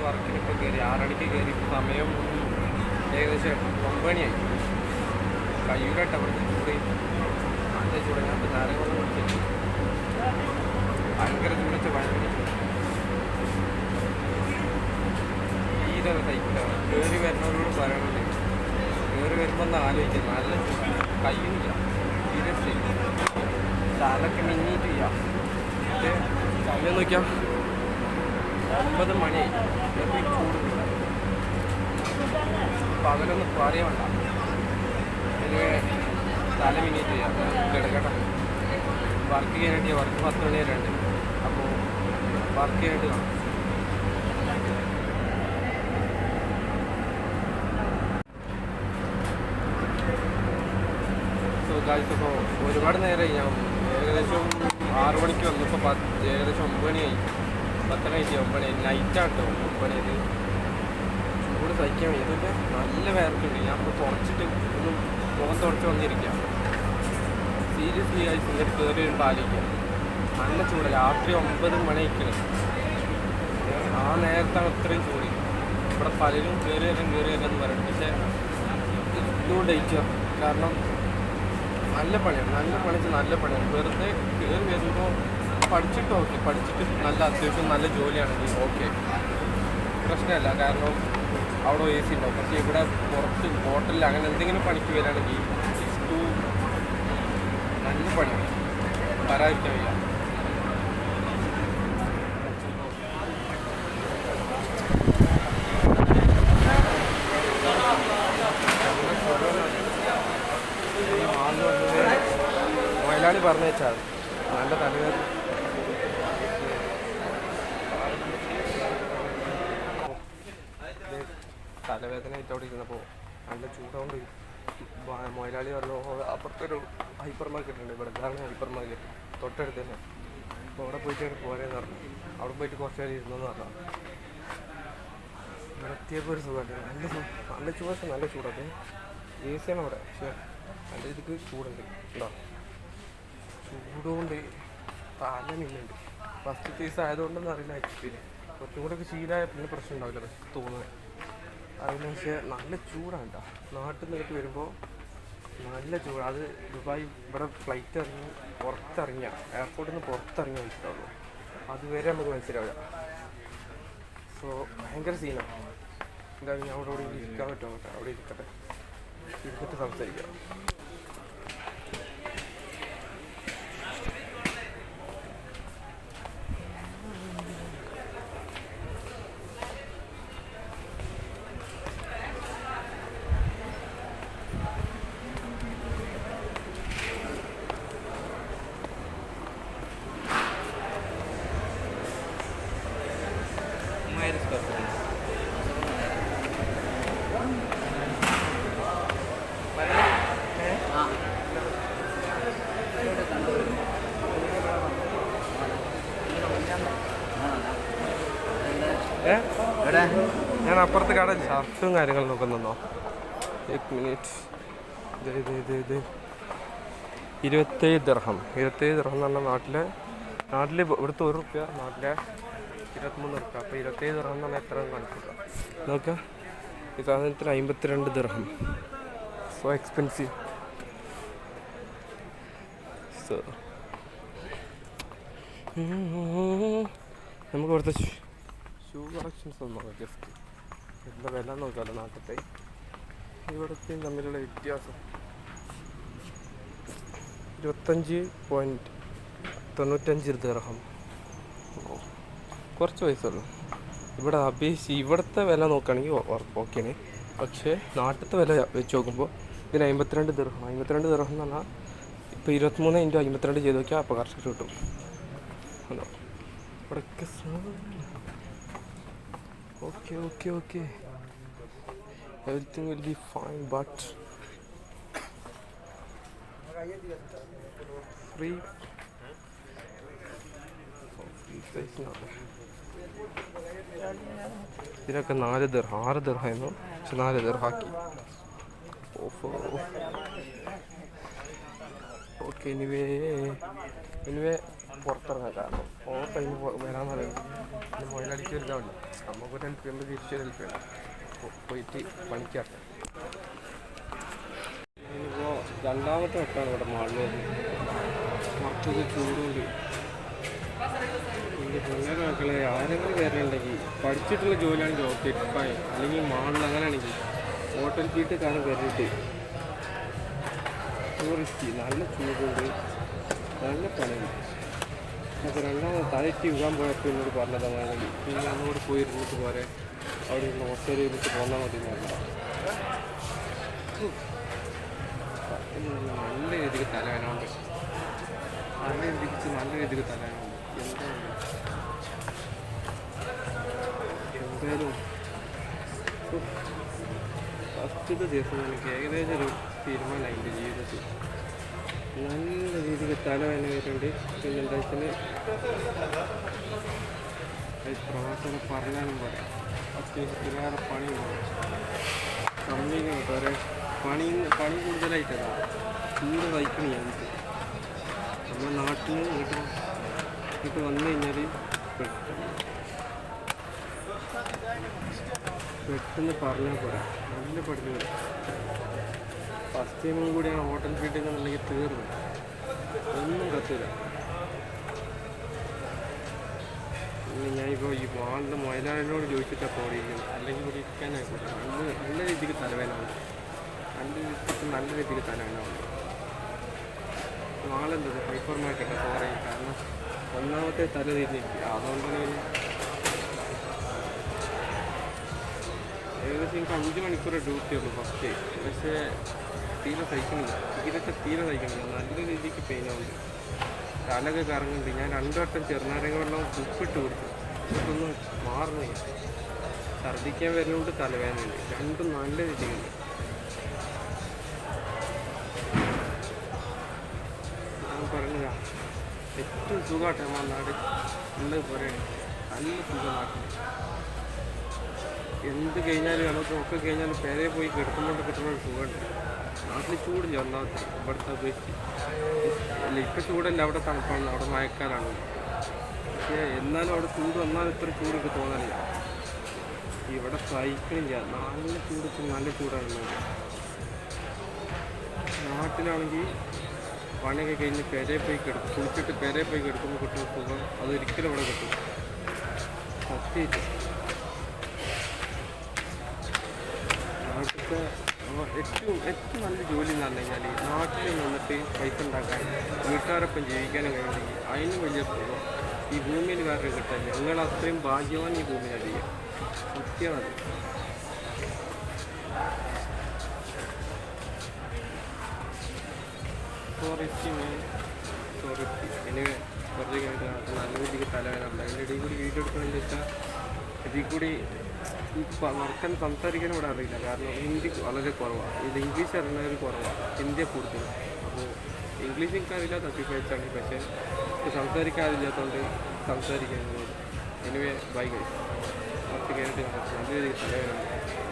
വർക്കിനിപ്പോൾ കയറി 6 മണിക്ക് കയറി. സമയം ഏകദേശം 9 മണിയായി. കയ്യൂരായിട്ട് അവിടുത്തെ ചൂട് നല്ല ചൂട്. ഞാൻ നാരങ്ങ കുടിച്ചിട്ട് ഭയങ്കര ചൂടിച്ച് ഭയങ്കര തീരെ സൈക്കിള. കയറി വരുന്നവരോട് പറയണത് കയറി വരുമ്പോൾ ഒന്ന് ആലോചിക്കുക. നല്ല കയ്യുന്നില്ല, സീരിയസ്ലി തലൊക്കെ മിന്നിയിട്ട് ചെയ്യാം. പക്ഷേ സമയം നോക്കിയാൽ 9 മണിയായി. ഈ ചൂട് പകലൊന്നും പറയാൻ വേണ്ട. എനിക്ക് തല മിന്നിയിട്ട് ചെയ്യാം. കിടക്കട്ടെ. വർക്ക് ചെയ്യാനായിട്ട് വർക്ക് 10 മണി വരെ ഉണ്ട്. അപ്പോൾ വർക്ക് ചെയ്യാനായിട്ട് കാണാം. സോ ഗായ്സ്, ഇപ്പോൾ ഒരുപാട് നേരമായി. ഞാൻ ഏകദേശം 6 മണിക്ക് വന്നു. ഇപ്പോൾ ഏകദേശം 9 മണിയായി. 10 മണി 9 മണി നൈറ്റാട്ടോ. 9 മണിയത് ചൂട് സഹിക്കാൻ വയ്യ. ഇതൊക്കെ നല്ല വേർക്കുണ്ട്. ഞാൻ ഇപ്പോൾ കുറച്ചിട്ട് ഒന്ന് മുഖം തുടച്ച് വന്നിരിക്കുക. സീരിയസ്ലി ആയി ഇങ്ങനെ കയറി വരുമ്പോൾ ആലോചിക്കുക. നല്ല ചൂട്. രാത്രി 9 മണിയൊക്കെയാണ്. ആ നേരത്താണ് ഇത്രയും ചൂട്. ഇവിടെ പലരും കയറി വരാൻ എന്ന് പറയുന്നത്. പക്ഷേ ഇതുകൊണ്ട് ഡേറ്റ് കാരണം നല്ല പണിയാണ്. നല്ല പണിയാണ്. വെറുതെ കയറി വരുമ്പോൾ പഠിച്ചിട്ട് ഓക്കെ, പഠിച്ചിട്ട് നല്ല അത്യാവശ്യം നല്ല ജോലിയാണെങ്കിൽ ഓക്കെ, പ്രശ്നമല്ല. കാരണം അവിടെ AC ഉണ്ടാവും. പക്ഷേ ഇവിടെ പുറത്ത് ഹോട്ടലിൽ അങ്ങനെ എന്തെങ്കിലും പണിക്ക് വരികയാണെങ്കിൽ നല്ല പണിയാണ്. വരാതിരിക്കാൻ വയ്യ. മൊയിലാളി പറഞ്ഞു വെച്ചാൽ നല്ല തലവേദന. തലവേദനയായിട്ട് അവിടെ ഇരുന്നപ്പോൾ നല്ല ചൂടാകൊണ്ട് മൊയിലാളി പറഞ്ഞു അപ്പുറത്തൊരു ഹൈപ്പർ മാർക്കറ്റ് ഉണ്ട്. ഇവിടെ ഇതാണ് ഹൈപ്പർ മാർക്കറ്റ്, തൊട്ടടുത്ത് തന്നെ. അപ്പോൾ അവിടെ പോയിട്ട് പോരെന്ന് പറഞ്ഞു. അവിടെ പോയിട്ട് കുറച്ച് നേരം ഇരുന്നെന്ന് പറഞ്ഞു. ഇവിടെ എത്തിയപ്പോൾ ഒരു സുഖമായിട്ട് നല്ല ചൂട്. നല്ല ചൂടൊക്കെ AC ആണ് അവിടെ. പക്ഷേ നല്ല ഇതിക്ക് ചൂടുണ്ട്. ഉണ്ടോ? ചൂടുകൊണ്ട് തല മിന്നുണ്ട്. ഫസ്റ്റ് ദിവസം ആയതുകൊണ്ടൊന്നും അറിയില്ല. പിന്നെ കുറച്ചും കൂടെ ഒക്കെ ശീലമായ പിന്നെ പ്രശ്നം ഉണ്ടാവില്ല. പക്ഷെ തോന്നുന്നത് അതിന്. പക്ഷേ നല്ല ചൂടാണ് കേട്ടോ. നാട്ടിൽ നിന്നൊക്കെ വരുമ്പോൾ നല്ല ചൂട്. അത് ദുബായ് ഇവിടെ ഫ്ലൈറ്റ് ഇറങ്ങി പുറത്തിറങ്ങിയ എയർപോർട്ടിൽ നിന്ന് പുറത്തിറങ്ങി മനസ്സിലാവുള്ളൂ. അതുവരെ നമുക്ക് മനസ്സിലാവില്ല. സോ ഭയങ്കര സീനാണ്. എന്തായാലും ഞാൻ അവിടെ ഇരിക്കാൻ പറ്റുമോ? കേട്ടോ, അവിടെ ഇരിക്കട്ടെ, ഇരുന്നിട്ട് സംസാരിക്കാം. ഞാൻ അപ്പുറത്ത് കട ഷർട്ടും കാര്യങ്ങളും നോക്കുന്നോ. 1 മിനിറ്റ്. ഇത് 27 ദിർഹം. 27 ദിർഹം എന്ന് പറഞ്ഞാൽ നാട്ടിൽ ഇവിടുത്തെ 1 റുപ്യ, നാട്ടിലെ 23 റുപ്യ. അപ്പോൾ 27 ദിർഹം എന്ന് പറഞ്ഞാൽ എത്ര കാണിക്കുക നോക്കുക. ഈ സാധനത്തിന് 52 ദിർഹം. So expensive. സോ നമുക്ക് ഇവിടുത്തെ ഷൂ കളക്ഷൻസ് ഒന്ന് നോക്കാം. ജസ്റ്റ് എന്താ വില നോക്കാമല്ലോ. നാട്ടിലത്തെ ഇവിടത്തെയും തമ്മിലുള്ള വ്യത്യാസം 25.95 ദിർഹം. കുറച്ച് പൈസയുള്ളൂ. ഇവിടെ അപേക്ഷിച്ച് ഇവിടുത്തെ വില നോക്കുകയാണെങ്കിൽ ഓക്കെയാണ്. പക്ഷേ നാട്ടിലത്തെ വില വെച്ച് നോക്കുമ്പോൾ ഇതിന് 52 ദിർഹം. 52 ദിർഹം എന്ന് പറഞ്ഞാൽ ഇപ്പോൾ 23 × 52 ചെയ്ത് നോക്കിയാൽ അപ്പോൾ കറക്റ്റ് കിട്ടും. അതോ ഇവിടെയൊക്കെ okay everything will be fine, but free size not. ഇതിനൊക്കെ 4 ദിർഹം 6 ദിർഹമായിരുന്നു. പക്ഷെ 4 ദിർഹാക്കി. ഓക്കെ. എനിവേ പുറത്തിറങ്ങാം. കാരണം ഓവർ ടൈം വരാൻ പറയുന്നത് മുതലാളിക്ക് ഒരു ഇതാവില്ല, നമുക്കൊരു ഹെൽപ്പ് ചെയ്യുമ്പോൾ തിരിച്ചൊരു ഹെൽപ്പ് ചെയ്യണം. പോയിട്ട് പണിക്കാട്ടെ. ഇനിയിപ്പോൾ രണ്ടാമത്തെ വട്ടമാണ് ഇവിടെ മാളിൽ മൊത്തത്തിൽ ചൂടുകൊണ്ട്. എൻ്റെ പിള്ളേരെ മക്കളെ ആരെങ്കിലും കയറുന്നുണ്ടെങ്കിൽ പഠിച്ചിട്ടുള്ള ജോലിയാണെങ്കിൽ ഓക്കെ ഇപ്പായി, അല്ലെങ്കിൽ മാളിൽ അങ്ങനെയാണെങ്കിൽ ഹോട്ടൽ ചീട്ട് കാരണം കയറിയിട്ട് ടൂറിസ്റ്റ് നല്ല ചൂടുണ്ട്, നല്ല പണിയുണ്ട്. അപ്പോൾ രണ്ടാമത് തലറ്റി വീഴാൻ പോയപ്പോൾ എന്നോട് പറഞ്ഞതാണെങ്കിൽ പിന്നെ അങ്ങോട്ട് പോയി ഇരുന്നിട്ട് പോരെ, അവിടെ ഇരുന്ന് ഹോട്ടലിൽ ഇരുന്നിട്ട് പോന്നാൽ മതി എന്ന് പറഞ്ഞത്. നല്ല രീതിക്ക് തലവേനുണ്ട്, നല്ല രീതിക്ക് തലവേനുണ്ട്. എന്തായാലും ഫസ്റ്റത്തെ ദിവസം എനിക്ക് ഏകദേശം ഒരു തീരുമാനമായി എൻ്റെ ജീവിതത്തിൽ. നല്ല രീതിക്ക് തലവേദന വരുന്നുണ്ട്. പിന്നെ എന്താ വെച്ചാൽ പ്രവാസത്തെ പറഞ്ഞാലും പറയാം, അത്യാവശ്യത്തിലേറെ പണിയുണ്ട്. കമ്പനിക്ക് കുറേ പണി കൂടുതലായിട്ടതാണ്, ചൂട് സഹിക്കണം. ഞങ്ങൾക്ക് നമ്മുടെ നാട്ടിൽ ഇങ്ങോട്ട് വന്നു കഴിഞ്ഞാൽ പെട്ടെന്ന് പറഞ്ഞാൽ പോരാ, നല്ല പഠിക്കുന്നത്. ഫസ്റ്റ് ടൈമും കൂടിയാണ് ഹോട്ടൽ ഫീൽഡിൽ നിന്നുണ്ടെങ്കിൽ തീർന്നു, ഒന്നും കത്തില്ല. പിന്നെ ഞാനിപ്പോൾ ഈ വാളിൻ്റെ മുതലാളിനോട് ചോദിച്ചിട്ടാണ് പോയിരിക്കുന്നത്, അല്ലെങ്കിൽ ഇവിടെ ഇരിക്കാനായിക്കോട്ടെ. നല്ല രീതിക്ക് തലവേദനയാണ്, നല്ല രീതിക്ക് തലവേദനയാണ്. വാളെന്തത് ഹൈപ്പർ മാർക്കറ്റ് സോറി, കാരണം ഒന്നാമത്തെ തല തിരിഞ്ഞിരിക്കുക, അതുകൊണ്ടാണ് ഏകദേശം എനിക്ക് 5 മണിക്കൂർ ഡ്യൂട്ടി ഉള്ളൂ ഫസ്റ്റ്. പക്ഷേ തീരെ സഹിക്കുന്നില്ല, തീരെ സഹിക്കുന്നില്ല. നല്ല രീതിക്ക് പെയിനാവുണ്ട്, തലയൊക്കെ കറങ്ങുന്നുണ്ട്. ഞാൻ 2 വട്ടം ചെറുനാരങ്ങ വെള്ളം ഉപ്പിട്ട് കൊടുത്തു, ഇതൊന്നും മാറുന്നില്ല. ഛർദ്ദിക്കാൻ വരുന്നതുകൊണ്ട് തലവേദനയുണ്ട്, രണ്ടും നല്ല രീതിക്കുണ്ട്. ഞാൻ പറഞ്ഞതാ ഏറ്റവും സുഖമായിട്ട് നമ്മുടെ നാട് ഉള്ളത് പറയണേ, നല്ല സുഖം നാട്ടിൽ. എന്ത് കഴിഞ്ഞാലും നമുക്ക് ഒക്കെ കഴിഞ്ഞാലും പേരെ പോയി കിടക്കുമ്പോൾ കിട്ടുന്ന ഒരു സുഖമുണ്ട്. നാട്ടിൽ ചൂടില്ല ഒന്നാമത്തെ, ഇവിടുത്തെ അപേക്ഷിച്ച്. അല്ല ഇപ്പം ചൂടല്ല, അവിടെ തണുപ്പാണ്, അവിടെ മഴക്കാലാണ്. പക്ഷേ എന്നാലും അവിടെ ചൂട് വന്നാൽ ഇത്ര ചൂടൊക്കെ തോന്നാനില്ല. ഇവിടെ സഹിക്കണില്ല, നല്ല ചൂടാണ്. നാട്ടിലാണെങ്കിൽ പണിയൊക്കെ കഴിഞ്ഞ് പെരേ പോയി കിടക്കും, കുളിച്ചിട്ട് പെരേ പോയി കിടക്കുമ്പോൾ കിട്ടുന്ന സുഖം അതൊരിക്കലും ഇവിടെ കിട്ടും. സത്യമായിട്ട് നാട്ടിലത്തെ ഏറ്റവും നല്ല ജോലി എന്ന് പറഞ്ഞു കഴിഞ്ഞാൽ നാട്ടിൽ നിന്നിട്ട് പൈസ ഉണ്ടാക്കാൻ, വീട്ടുകാരൊപ്പം ജീവിക്കാനും കഴിയുന്നെങ്കിൽ അതിനും വലിയ സുഖം ഈ ഭൂമിയിൽ വേറെ കിട്ടാനില്ല. നിങ്ങൾ അത്രയും ഭാഗ്യവാൻ ഈ ഭൂമിയിൽ അറിയാം, സത്യമാണ്. സോറി ഇനി കുറച്ച് കഴിഞ്ഞിട്ട് നല്ല രീതിക്ക് തലവേദന ഉണ്ട്. അതിൻ്റെ ഇടയിൽ കൂടി വീഡിയോ എടുക്കണമെന്ന് വെച്ചാൽ ഇതിൽ കൂടി വർക്കാൻ സംസാരിക്കാനും ഇവിടെ അറിയില്ല, കാരണം ഹിന്ദി വളരെ കുറവാണ്. ഇത് ഇംഗ്ലീഷ് അറിയുന്നവർ കുറവാണ്, ഹിന്ദിയെ കൂടുതൽ. അപ്പോൾ ഇംഗ്ലീഷ് എനിക്ക് അറിയില്ല, തട്ടിപ്പഴിച്ചാണ്. പക്ഷേ സംസാരിക്കാൻ അറിയില്ലാത്തതുകൊണ്ട് സംസാരിക്കാൻ. എനിവേ ബൈ ഗൈസ്, കുറച്ച് കഴിഞ്ഞിട്ട് നല്ല രീതിക്ക് തലവേദന ഉണ്ട്.